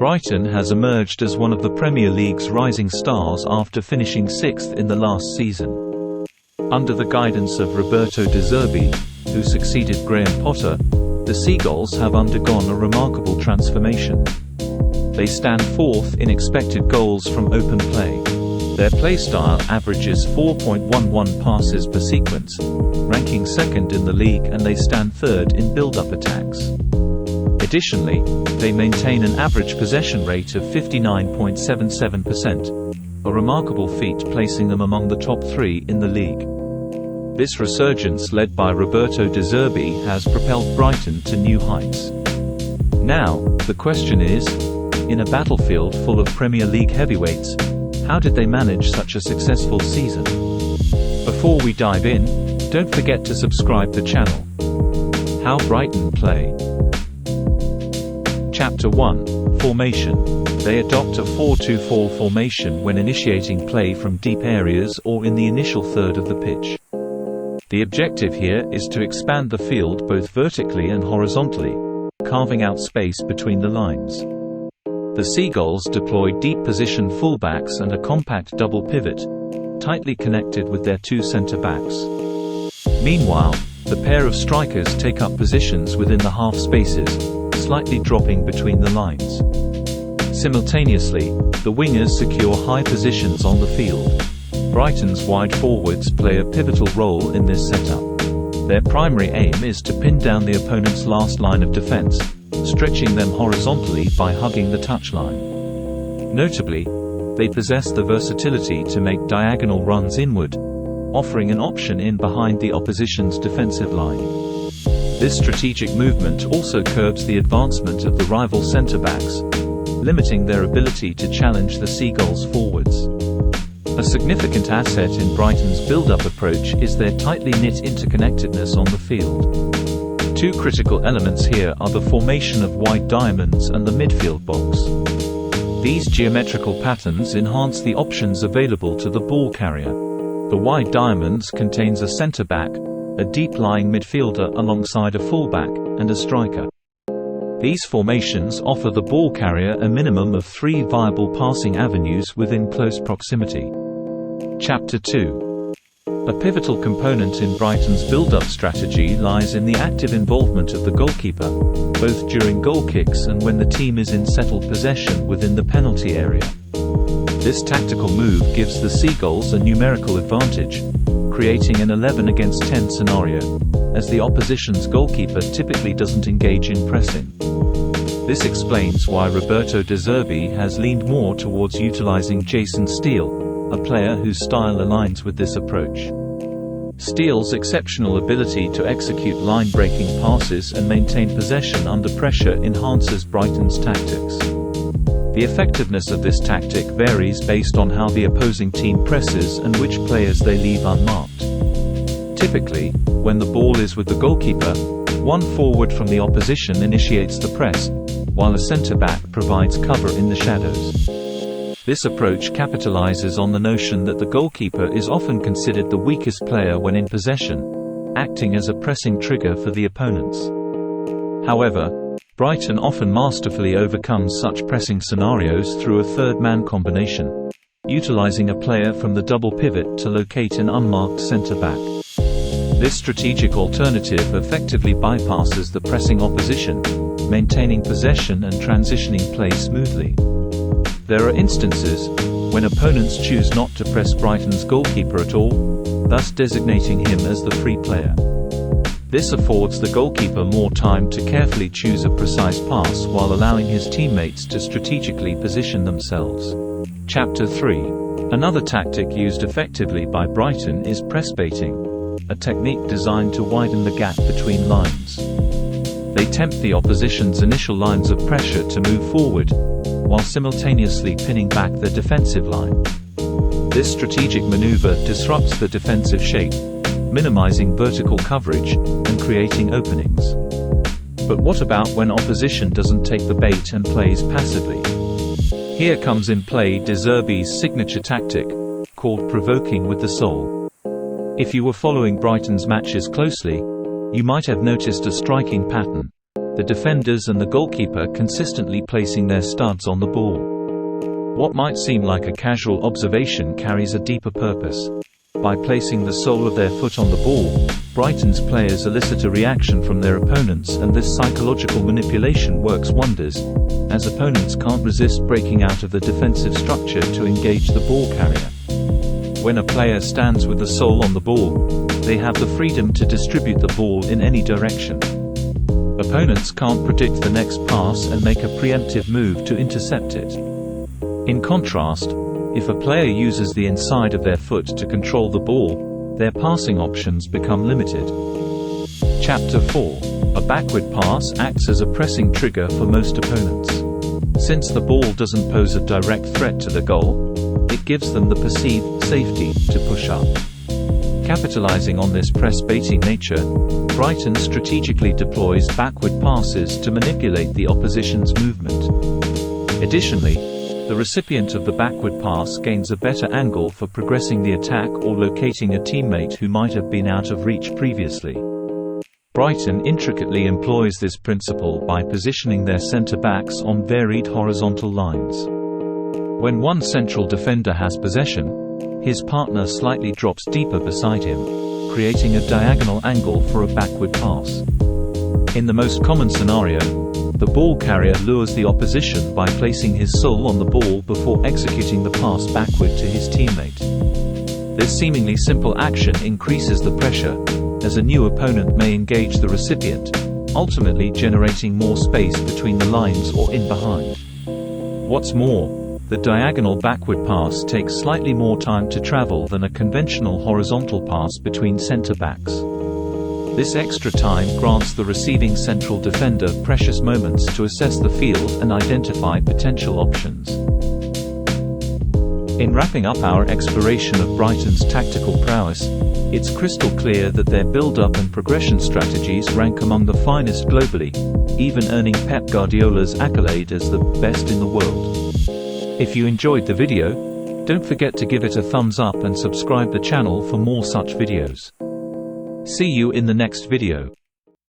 Brighton has emerged as one of the Premier League's rising stars after finishing 6th in the last season. Under the guidance of Roberto De Zerbi, who succeeded Graham Potter, the Seagulls have undergone a remarkable transformation. They stand 4th in expected goals from open play. Their play style averages 4.11 passes per sequence, ranking 2nd in the league, and they stand 3rd in build-up attacks. Additionally, they maintain an average possession rate of 59.77%, a remarkable feat placing them among the top 3 in the league. This resurgence, led by Roberto De Zerbi, has propelled Brighton to new heights. Now, the question is, in a battlefield full of Premier League heavyweights, how did they manage such a successful season? Before we dive in, don't forget to subscribe the channel. How Brighton play. Chapter 1: Formation. They adopt a 4-2-4 formation when initiating play from deep areas or in the initial third of the pitch. The objective here is to expand the field both vertically and horizontally, carving out space between the lines. The Seagulls deploy deep position fullbacks and a compact double pivot, tightly connected with their 2 centre-backs. Meanwhile, the pair of strikers take up positions within the half spaces, slightly dropping between the lines. Simultaneously, the wingers secure high positions on the field. Brighton's wide forwards play a pivotal role in this setup. Their primary aim is to pin down the opponent's last line of defence, stretching them horizontally by hugging the touchline. Notably, they possess the versatility to make diagonal runs inward, offering an option in behind the opposition's defensive line. This strategic movement also curbs the advancement of the rival centre-backs, limiting their ability to challenge the Seagulls forwards. A significant asset in Brighton's build-up approach is their tightly knit interconnectedness on the field. 2 critical elements here are the formation of wide diamonds and the midfield box. These geometrical patterns enhance the options available to the ball carrier. The wide diamonds contains a centre-back, a deep-lying midfielder alongside a fullback, and a striker. These formations offer the ball carrier a minimum of 3 viable passing avenues within close proximity. Chapter 2. A pivotal component in Brighton's build-up strategy lies in the active involvement of the goalkeeper, both during goal kicks and when the team is in settled possession within the penalty area. This tactical move gives the Seagulls a numerical advantage, creating an 11 against 10 scenario, as the opposition's goalkeeper typically doesn't engage in pressing. This explains why Roberto De Zerbi has leaned more towards utilizing Jason Steele, a player whose style aligns with this approach. Steele's exceptional ability to execute line-breaking passes and maintain possession under pressure enhances Brighton's tactics. The effectiveness of this tactic varies based on how the opposing team presses and which players they leave unmarked. Typically, when the ball is with the goalkeeper, one forward from the opposition initiates the press, while a centre-back provides cover in the shadows. This approach capitalizes on the notion that the goalkeeper is often considered the weakest player when in possession, acting as a pressing trigger for the opponents. However, Brighton often masterfully overcomes such pressing scenarios through a third-man combination, utilizing a player from the double pivot to locate an unmarked centre-back. This strategic alternative effectively bypasses the pressing opposition, maintaining possession and transitioning play smoothly. There are instances when opponents choose not to press Brighton's goalkeeper at all, thus designating him as the free player. This affords the goalkeeper more time to carefully choose a precise pass while allowing his teammates to strategically position themselves. Chapter 3. Another tactic used effectively by Brighton is press baiting, a technique designed to widen the gap between lines. They tempt the opposition's initial lines of pressure to move forward, while simultaneously pinning back their defensive line. This strategic maneuver disrupts the defensive shape, minimizing vertical coverage, and creating openings. But what about when opposition doesn't take the bait and plays passively? Here comes in play De Zerbi's signature tactic, called provoking with the soul. If you were following Brighton's matches closely, you might have noticed a striking pattern. the defenders and the goalkeeper consistently placing their studs on the ball. What might seem like a casual observation carries a deeper purpose. By placing the sole of their foot on the ball, Brighton's players elicit a reaction from their opponents, and this psychological manipulation works wonders, as opponents can't resist breaking out of the defensive structure to engage the ball carrier. When a player stands with the sole on the ball, they have the freedom to distribute the ball in any direction. Opponents can't predict the next pass and make a preemptive move to intercept it. In contrast, if a player uses the inside of their foot to control the ball, their passing options become limited. Chapter 4. A backward pass acts as a pressing trigger for most opponents. Since the ball doesn't pose a direct threat to the goal, it gives them the perceived safety to push up. Capitalizing on this press-baiting nature, Brighton strategically deploys backward passes to manipulate the opposition's movement. Additionally, the recipient of the backward pass gains a better angle for progressing the attack or locating a teammate who might have been out of reach previously. Brighton intricately employs this principle by positioning their centre-backs on varied horizontal lines. When one central defender has possession, his partner slightly drops deeper beside him, creating a diagonal angle for a backward pass. In the most common scenario, the ball carrier lures the opposition by placing his sole on the ball before executing the pass backward to his teammate. This seemingly simple action increases the pressure, as a new opponent may engage the recipient, ultimately generating more space between the lines or in behind. What's more, the diagonal backward pass takes slightly more time to travel than a conventional horizontal pass between centre-backs. This extra time grants the receiving central defender precious moments to assess the field and identify potential options. In wrapping up our exploration of Brighton's tactical prowess, it's crystal clear that their build-up and progression strategies rank among the finest globally, even earning Pep Guardiola's accolade as the best in the world. If you enjoyed the video, don't forget to give it a thumbs up and subscribe the channel for more such videos. See you in the next video.